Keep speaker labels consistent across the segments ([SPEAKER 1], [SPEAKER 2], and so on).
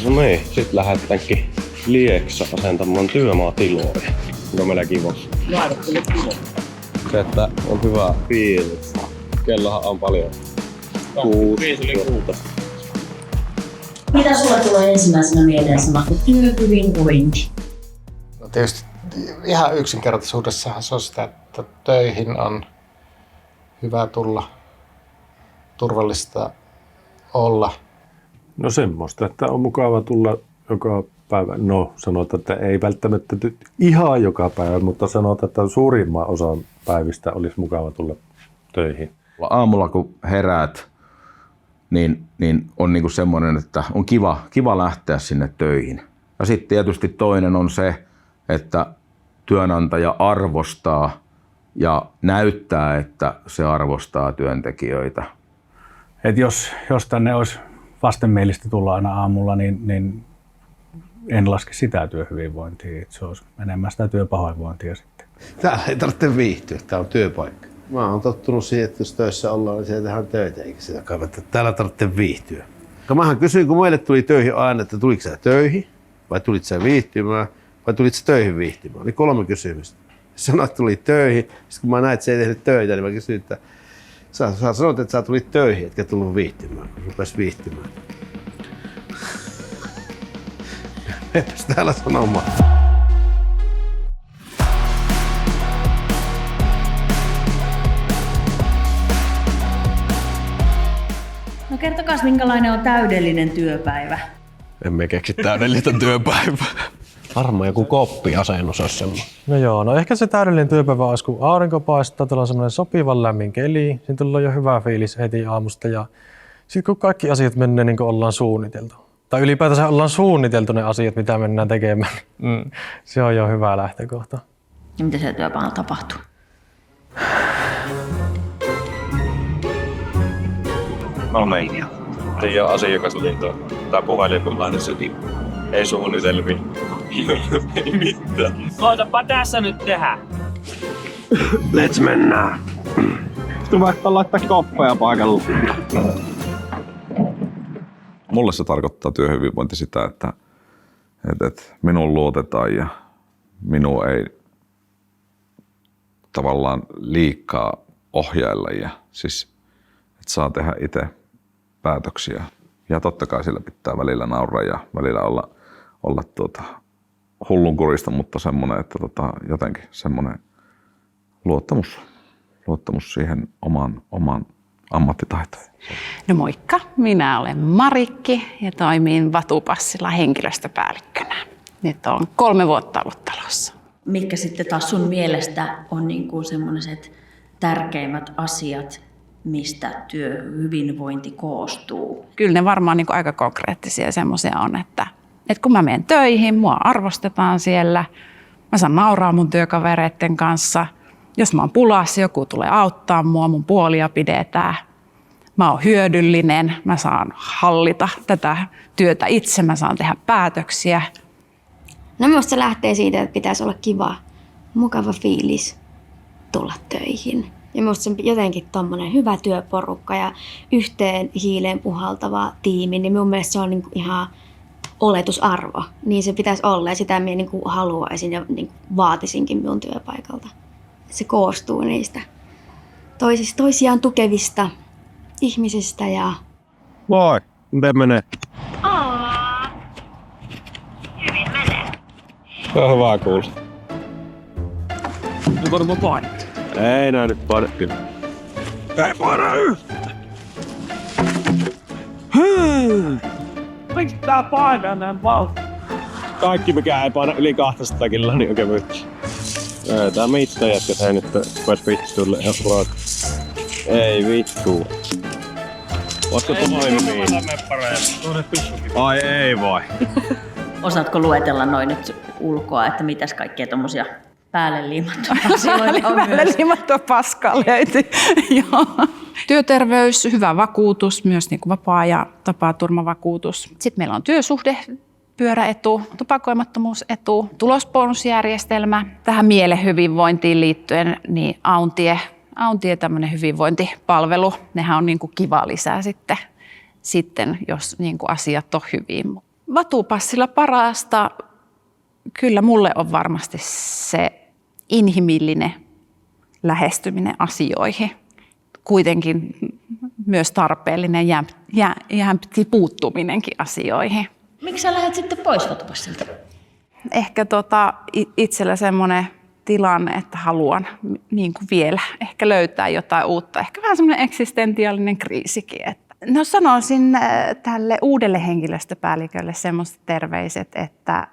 [SPEAKER 1] No niin, sit lähdetäänkin Lieksa asentamaan työmaatiloja. Onko meillä kiva?
[SPEAKER 2] Laitattele kiva.
[SPEAKER 1] Se, että on hyvä fiilis. Kellohan on paljon. 6.
[SPEAKER 2] Mitä sulla tulee ensimmäisenä mieleen sana kuin työhyvinvointi?
[SPEAKER 3] No tietysti ihan yksinkertaisuudessahan se on sitä, että töihin on hyvä tulla, turvallista olla.
[SPEAKER 4] No semmoista, että on mukava tulla joka päivä. No sanotaan, että ei välttämättä ihan joka päivä, mutta sanotaan, että suurimman osan päivistä olisi mukava tulla töihin.
[SPEAKER 5] Aamulla kun heräät, niin on niinku semmoinen, että on kiva lähteä sinne töihin. Ja sitten tietysti toinen on se, että työnantaja arvostaa ja näyttää, että se arvostaa työntekijöitä.
[SPEAKER 6] Et jos tänne olisi vastenmielistä tulla aina aamulla, niin en laske sitä työhyvinvointia. Se olisi enemmän sitä työpahoinvointia sitten.
[SPEAKER 7] Täällä ei tarvitse viihtyä, tää on työpaikka. Mä oon tottunut siihen, että jos töissä ollaan, niin siellä tehdään töitä, eikä sitä kannata. Täällä tarvitse viihtyä. Mähän kysyin, kun meille tuli töihin aina, että tuliko sä töihin, vai tulit sä viihtymään, vai tulit sä töihin viihtymään. Oli 3 kysymystä. Sanoit, että tuli töihin, sitten kun mä näin, että se ei tehnyt töitä, niin mä kysyin, että sä sanoit, että sä tulit töihin, etkä tullut viihtymään, kun rupes viihtymään. Eipäs täällä sanomaan.
[SPEAKER 2] No kertokaa, minkälainen on täydellinen työpäivä?
[SPEAKER 1] Emme keksi täydellistä työpäivää. Varmaan joku koppiasennus olisi semmoinen.
[SPEAKER 8] No joo, no ehkä se täydellinen työpäivä olisi, kun aurinko paistaa, tulee semmoinen sopivan lämmin keli, siinä tulee jo hyvä fiilis heti aamusta ja sitten kun kaikki asiat menee niin kuin ollaan suunniteltu. Tai ylipäätänsä ollaan suunniteltu ne asiat, mitä mennään tekemään. Se on jo hyvä lähtökohta.
[SPEAKER 2] Ja mitä siellä työpaikalla tapahtuu?
[SPEAKER 9] No meiniä. Se on asiakasliitto tai puhelinpuolainen se ei suunnitelmi. Ei mitään.
[SPEAKER 10] Koitapa tässä nyt tehdä.
[SPEAKER 1] Let's mennään.
[SPEAKER 9] Sitten vaikka laittaa koppeja paikalla.
[SPEAKER 11] Mulle se tarkoittaa työhyvinvointi sitä, että minuun luotetaan ja minua ei tavallaan liikaa ohjailla ja siis että saa tehdä itse päätöksiä. Ja totta kai sillä pitää välillä nauraa ja välillä olla hullunkurista, mutta semmoinen, että jotenkin semmoinen luottamus siihen omaan ammattitaitoon.
[SPEAKER 12] No moikka, minä olen Marikki ja toimin Vatupassilla henkilöstöpäällikkönä. Nyt on 3 vuotta ollut talossa.
[SPEAKER 2] Mitkä sitten taas sun mielestä on niin kuin semmoiset tärkeimmät asiat, mistä työhyvinvointi koostuu?
[SPEAKER 12] Kyllä ne varmaan niin kuin aika konkreettisia semmoisia on, että kun mä menen töihin, mua arvostetaan siellä, mä saan nauraa mun työkavereiden kanssa. Jos mä oon pulassa, joku tulee auttaa mua, mun puolia pidetään. Mä oon hyödyllinen, mä saan hallita tätä työtä itse, mä saan tehdä päätöksiä.
[SPEAKER 13] No minusta se lähtee siitä, että pitäisi olla kiva, mukava fiilis tulla töihin. Ja minusta se jotenkin tommonen hyvä työporukka ja yhteen hiileen puhaltava tiimi, niin minun mielestä se on niinku ihan oletusarvo. Niin se pitäisi olla ja sitä minä niinku haluaisin ja niinku vaatisinkin minun työpaikalta. Se koostuu niistä toisiaan tukevista ihmisistä ja...
[SPEAKER 1] Moi, miten menee?
[SPEAKER 13] Hyvin menee.
[SPEAKER 1] Se on hyvä kuulla.
[SPEAKER 10] Nyt varmaan painat.
[SPEAKER 1] Ei näy nyt paina kyllä. Ei paina yhtään.
[SPEAKER 10] Miksi tää painaa näin valta?
[SPEAKER 1] Kaikki mikä ei paina yli 200 kiloa, niin on kevyttä. Tää miittajat, jos ei nyt pääs vittuille ihan suoraan. Ei vittu. Ootko toimii? Ai ei vai.
[SPEAKER 2] Osaatko luetella noin nyt ulkoa, että mitäs kaikkea tommosia päälle liimattuja asioita on myös?
[SPEAKER 12] Päälle liimattua paskaa löytyy. Työterveys, hyvä vakuutus, myös niin kuin vapaa- ja tapaturmavakuutus. Sitten meillä on työsuhdepyöräetu, tupakoimattomuusetu, tulosbonusjärjestelmä. Tähän mielen hyvinvointiin liittyen niin Auntie tämmöinen hyvinvointipalvelu. Nehän on niin kuin kiva lisää sitten jos niin kuin asiat on hyvin. Vatupassilla parasta kyllä mulle on varmasti se inhimillinen lähestyminen asioihin. Kuitenkin myös tarpeellinen jämpti puuttuminenkin asioihin.
[SPEAKER 2] Miksi sä lähdet sitten pois vatupassilta?
[SPEAKER 12] Ehkä itsellä semmoinen tilanne, että haluan niin kuin vielä ehkä löytää jotain uutta. Ehkä vähän semmoinen eksistentiaalinen kriisikin. No sanoisin tälle uudelle henkilöstöpäällikölle semmoiset terveiset, että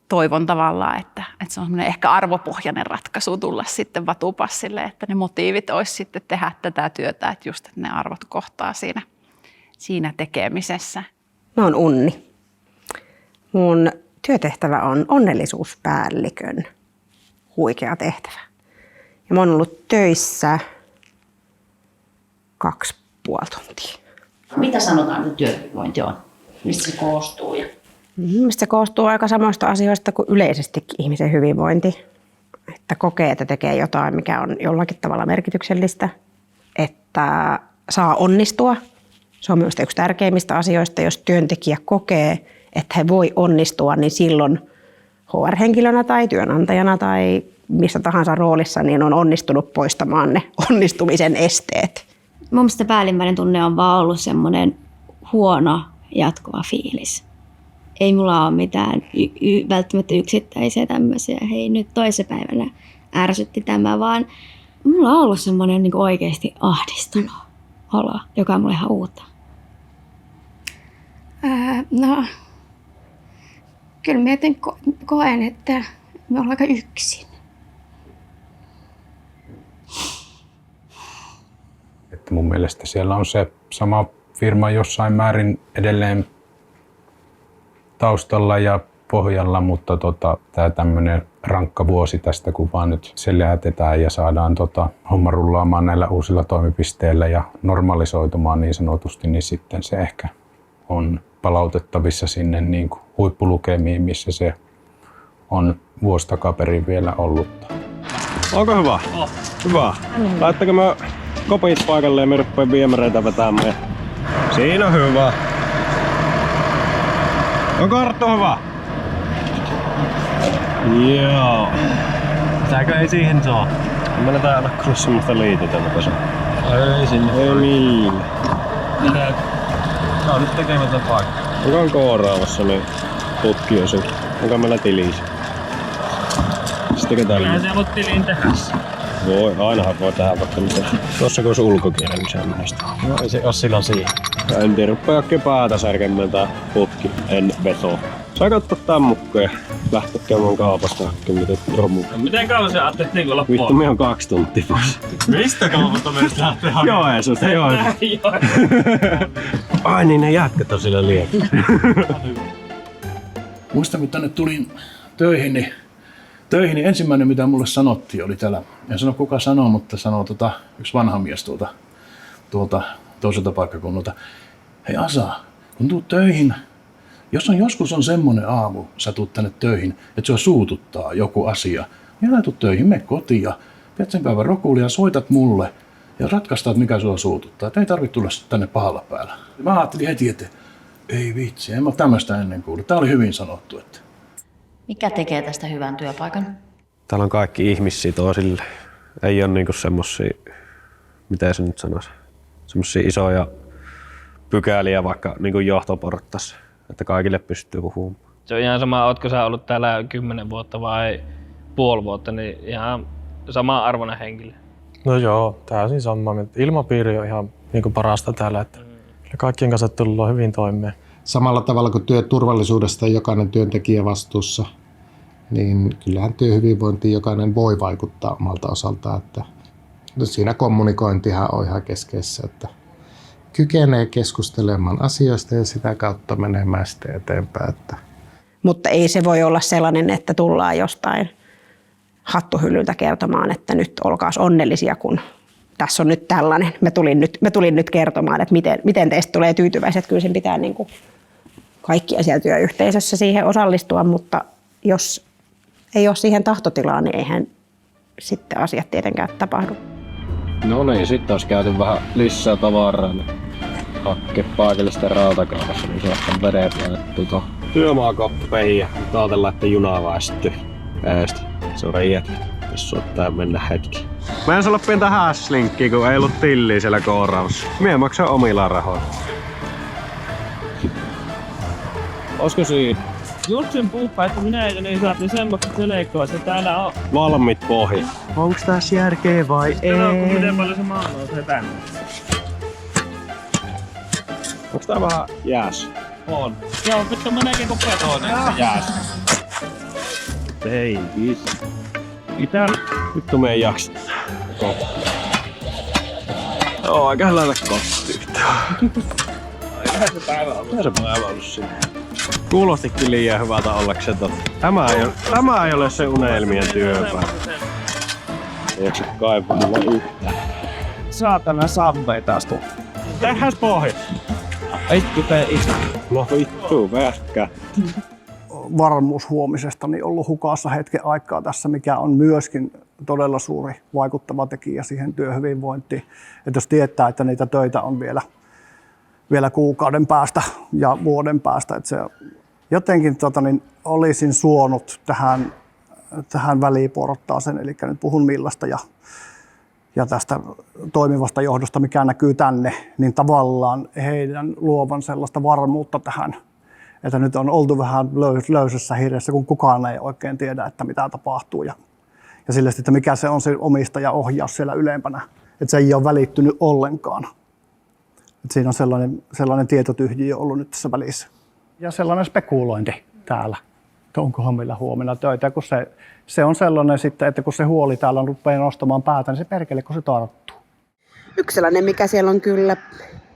[SPEAKER 12] toivon tavallaan, että se on semmoinen ehkä arvopohjainen ratkaisu tulla sitten vatupassille, että ne motiivit olisi sitten tehdä tätä työtä, että just että ne arvot kohtaa siinä tekemisessä.
[SPEAKER 14] Mä oon Unni. Mun työtehtävä on onnellisuuspäällikön huikea tehtävä. Ja mä oon ollut töissä 2,5 tuntia.
[SPEAKER 2] Mitä sanotaan, että työhyvinvointi on? Mistä se koostuu?
[SPEAKER 14] Se koostuu aika samoista asioista kuin yleisestikin ihmisen hyvinvointi. Että kokee, että tekee jotain, mikä on jollakin tavalla merkityksellistä. Että saa onnistua. Se on myös yksi tärkeimmistä asioista. Jos työntekijä kokee, että he voi onnistua, niin silloin HR-henkilönä tai työnantajana tai missä tahansa roolissa niin on onnistunut poistamaan ne onnistumisen esteet.
[SPEAKER 13] Mun mielestä päällimmäinen tunne on vaan ollut semmoinen huono jatkuva fiilis. Ei mulla ole mitään välttämättä yksittäisiä tämmöisiä, hei nyt toissapäivänä ärsytti tämä, vaan mulla on ollut semmoinen niin oikeasti ahdistunut olo, joka on mulle ihan uutta.
[SPEAKER 14] No, kyllä mä koen, että me ollaan aika yksin.
[SPEAKER 6] Että mun mielestä siellä on se sama firma jossain määrin edelleen taustalla ja pohjalla, mutta tämä tämmöinen rankka vuosi tästä, kun vaan nyt seljätetään ja saadaan homma rullaamaan näillä uusilla toimipisteillä ja normalisoitumaan niin sanotusti, niin sitten se ehkä on palautettavissa sinne niin kuin huippulukemiin, missä se on vuosi takaperin vielä ollut.
[SPEAKER 1] Onko hyvä? Hyvä. Laittakaa mä kopit paikalle ja me rupeaa viemäreitä vetämään. Siinä on hyvä. Onko Arttu hyvä? Joo.
[SPEAKER 8] Tääkö ei siihen saa?
[SPEAKER 1] Mä näytän aina kyllä semmoista liitetöntä tässä.
[SPEAKER 8] Ei sinne.
[SPEAKER 1] Ei millään.
[SPEAKER 8] Tää on nyt tekemätön paikka.
[SPEAKER 1] Onko on kooraavassa niin tutki osu? Onko meillä tilissä? Sitten ketä
[SPEAKER 10] Kyllä se voit tiliin tehdä.
[SPEAKER 1] Voi, ainahan voi tehdä vaikka mitä. Tuossa kun olisi ulkokielen, niin se on näistä.
[SPEAKER 8] No ei se oo silloin siihen.
[SPEAKER 1] En tiedä, rupea oikein päätä särkemään tää putki, en veto. Saanko ottaa tän mukaan ja lähteä käymään kaupasta hakemaan romuja?
[SPEAKER 10] Miten kauan se ajattelet niin olla
[SPEAKER 1] Vittu, me on 2 tuntia pois.
[SPEAKER 8] Mistä kaupasta meistä lähtee hakemaan?
[SPEAKER 1] Joensuusta, Ai niin, ne jätkät on sillä liekki.
[SPEAKER 15] Muistan, kun tänne tulin töihin, niin ensimmäinen, mitä mulle sanottiin, oli täällä, en sano kuka sanoo, mutta sanoo yksi vanha mies tuolta toiselta paikkakunnalta. Hei Asa, kun tuut töihin, jos joskus on semmoinen aamu, sä tuut tänne töihin, että sua suututtaa joku asia, niin älä tuu töihin, mene kotiin ja pidät sen päivän rokulia ja soitat mulle ja ratkaistaan, mitä sua suututtaa. Et ei tarvitse tulla tänne pahalla päällä. Mä ajattelin heti, että ei vitsi, en mä tämmöistä ennen kuullut. Tää oli hyvin sanottu. Että.
[SPEAKER 2] Mikä tekee tästä hyvän työpaikan?
[SPEAKER 1] Täällä on kaikki ihmissitoisille. Ei ole niinku semmosia, miten se nyt sanoisi, semmosia isoja pykäliä vaikka niinku johtoportaissa, että kaikille pystyy puhumaan.
[SPEAKER 10] Se on ihan sama, ootko sä ollut täällä 10 vuotta vai puoli vuotta, niin ihan sama arvoinen henkilö.
[SPEAKER 8] No joo, täysin sama. Ilmapiiri on ihan niinku parasta täällä, että kaikkien kanssa tullaan hyvin toimeen.
[SPEAKER 3] Samalla tavalla kuin työturvallisuudesta jokainen työntekijä vastuussa, niin kyllähän työhyvinvointiin jokainen voi vaikuttaa omalta osaltaan. Että siinä kommunikointihan on ihan keskeistä, että kykenee keskustelemaan asioista ja sitä kautta menemään sitten eteenpäin.
[SPEAKER 14] Mutta ei se voi olla sellainen, että tullaan jostain hattuhyllyltä kertomaan, että nyt olkaas onnellisia, kun tässä on nyt tällainen. Mä tulin nyt kertomaan, että miten teistä tulee tyytyväiset. Kyllä sen pitää niin kuin kaikkia siellä työyhteisössä siihen osallistua, mutta jos ei ole siihen tahtotilaa, niin eihän sitten asiat tietenkään tapahdu.
[SPEAKER 1] No niin, sitten olisi käyty vähän lisää tavaraa. Hakke paikallista rautakaupassa, niin se on vedet laitettu tuohon työmaakoppeihin ja nyt ajatellaan, että junaa väistyy. Se on riiät, jos suottaa mennä hetki. Mä en saa olla pientä häslinkkiä, kun ei ollut tilliä siellä kouraamassa. Mie maksaa omilla rahoilla. Olisiko siinä?
[SPEAKER 10] Just sen puhpa, että minä ei saatiin semmoista selekkoa, että täällä on...
[SPEAKER 1] Valmiit pohjat. Onks tässä järkeä vai ei?
[SPEAKER 10] Onko miten paljon se maa nousee tänne?
[SPEAKER 1] Onks tää vähän jääs?
[SPEAKER 10] On. Joo, vittu meneekin kun betooneen se jääs.
[SPEAKER 1] Ei vittu. Mitä? Vittu me ei jaksa. Joo, eikä laita kotiin.
[SPEAKER 10] Eihän se päivä ollut.
[SPEAKER 1] Eihän se päivä ollut siinä. Kuulostikin liian hyvältä ollakseen totta. Tämä ei ole se unelmien työpäivä. Ei jaksa kaipaa mulla yhtään.
[SPEAKER 9] Saatana savvei taas tuu.
[SPEAKER 1] Tehdään pohja.
[SPEAKER 9] Vittu tee itse.
[SPEAKER 1] No vittu, vähkä.
[SPEAKER 16] Varmuus huomisesta niin ollut hukassa hetken aikaa tässä, mikä on myöskin todella suuri vaikuttava tekijä siihen työhyvinvointiin. Että jos tietää, että niitä töitä on vielä kuukauden päästä ja vuoden päästä, että se jotenkin olisin suonut tähän väliportaaseen, eli nyt puhun Millasta ja tästä toimivasta johdosta, mikä näkyy tänne, niin tavallaan heidän luovan sellaista varmuutta tähän, että nyt on oltu vähän löysässä hirressä, kun kukaan ei oikein tiedä, että mitä tapahtuu ja sille, että mikä se on se omistajaohjaus siellä ylempänä, että se ei ole välittynyt ollenkaan. Että siinä on sellainen tietotyhjiö ollut nyt tässä välissä. Ja sellainen spekulointi täällä, että onkohan meillä huomenna töitä, kun se on sellainen sitten, että kun se huoli täällä rupeaa nostamaan päätä, niin se perkele, kun se tarttuu.
[SPEAKER 14] Yksi sellainen, mikä siellä on kyllä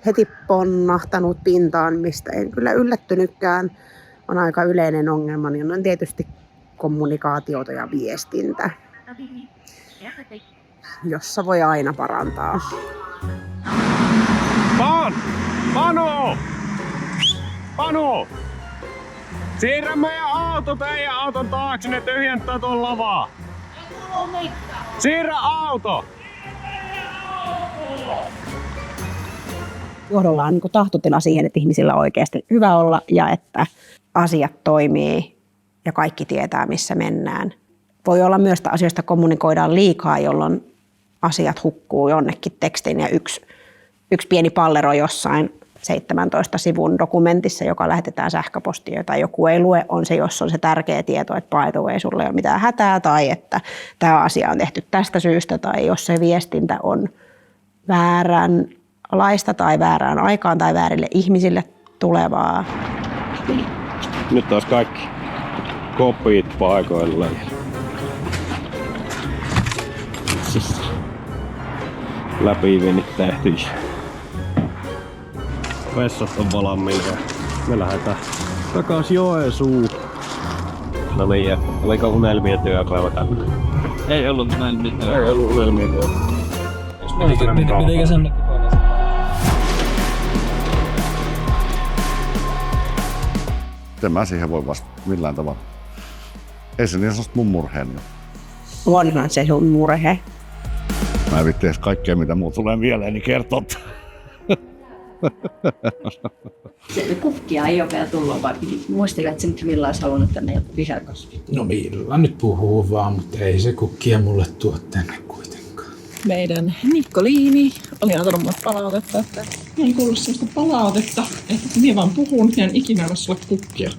[SPEAKER 14] heti ponnahtanut pintaan, mistä en kyllä yllättynytkään, on aika yleinen ongelma, niin on tietysti kommunikaatiota ja viestintä, jossa voi aina parantaa.
[SPEAKER 1] Panu! Siirrä meidän auto teidän auton taakse, ne tyhjentää tuon lavaa. Siirrä auto!
[SPEAKER 14] Johdolla on niin tahtotila siihen, että ihmisillä on oikeasti hyvä olla ja että asiat toimii ja kaikki tietää, missä mennään. Voi olla myös, että asioista kommunikoidaan liikaa, jolloin asiat hukkuu jonnekin tekstiin ja yksi pieni pallero jossain 17 sivun dokumentissa, joka lähetetään sähköpostiin, tai joku ei lue, on se, jos on se tärkeä tieto, että by the way, sulla ei ole mitään hätää, tai että tämä asia on tehty tästä syystä, tai jos se viestintä on vääränlaista tai väärään aikaan tai väärille ihmisille tulevaa.
[SPEAKER 1] Nyt taas kaikki kopit paikoilleen. Läpivinit tehty. Vessat on valmiina. Me lähdetään takas Joensuuhun. No niin, oliko unelmien työpäivä tänne?
[SPEAKER 10] Ei ollut unelmien työpäivä.
[SPEAKER 1] Ei ollut unelmien työpäivä.
[SPEAKER 10] Mitenkä sen näkyy?
[SPEAKER 7] En mä siihen voi vastata millään tavalla. Ei se niin sanoista mun murheeni.
[SPEAKER 14] Onhan se sun murhe.
[SPEAKER 7] Mä en vitti edes kaikkea, mitä mulla tulee mieleeni kertoa.
[SPEAKER 2] Se kukkia ei ole vielä tullut, vai muisteliko, että se nyt Milla olisi halunnut tänne lisäkasvia?
[SPEAKER 6] No Milla nyt puhuu vaan, mutta ei se kukkia mulle tuo tänne kuitenkaan.
[SPEAKER 17] Meidän Nikkoliini oli antanut mulle palautetta, että ei kuulu sellaista palautetta, että minä vaan puhun ja en ikinä ole sulle kukkia.